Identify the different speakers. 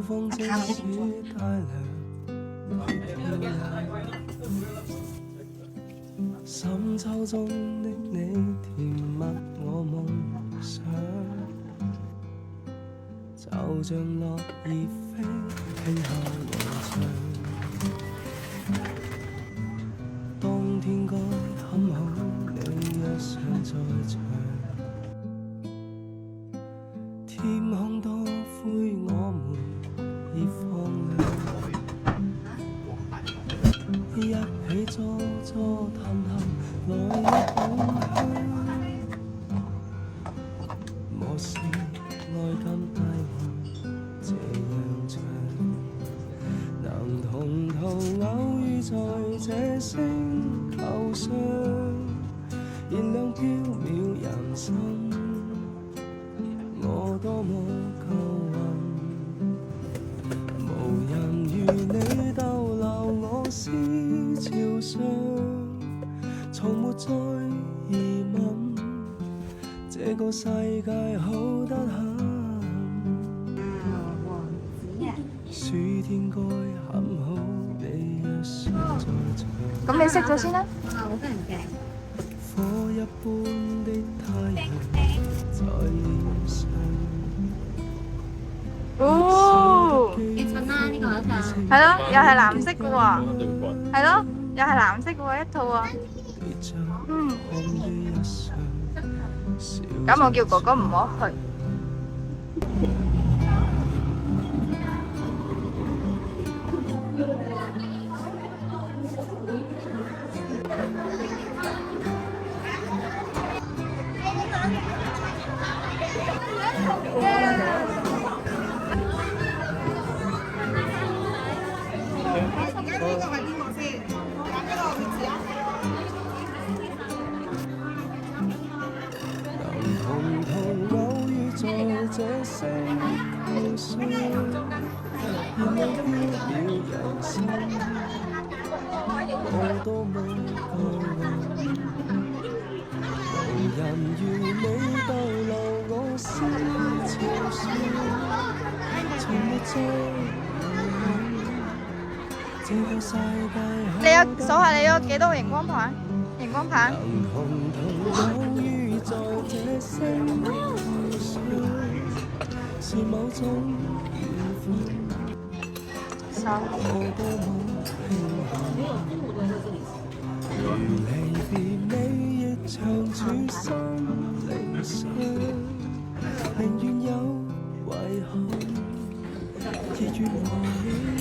Speaker 1: 風即使帶涼與飄逸，深秋中的你甜蜜我夢想，就像落葉飛，輕敲我窗。當天該很好，你若尚在場，天空多灰，我們已放亮，一起坐坐談談來日方向。我是愛跟大夢這樣長，能同途偶遇在這星球上，燃亮飄渺人生。我多麼夠運，無人如你逗留我思潮上，從沒再疑問，這個世界好得很。暑天該很好，你若尚在場。
Speaker 2: 咁你熄咗先啦。
Speaker 3: 我真係唔驚。
Speaker 1: 火一般的太陽在臉上。
Speaker 2: 哦，
Speaker 3: 幾襯啦呢個一套。
Speaker 2: 係咯，又係藍色嘅喎。係咯，又係藍色嘅喎一套啊。咁我叫哥哥唔好去。
Speaker 1: 這星球上，燃亮飄渺人生，我多麼夠運，無人如你逗留我思潮上，從沒再疑問，這個世界
Speaker 2: 你有數下你有幾多個熒光棒？熒光棒。
Speaker 1: 能共同偶遇在這星球上。是某種緣分，我多麼慶幸，如離別你亦長處心靈上，寧願有遺憾，亦願和你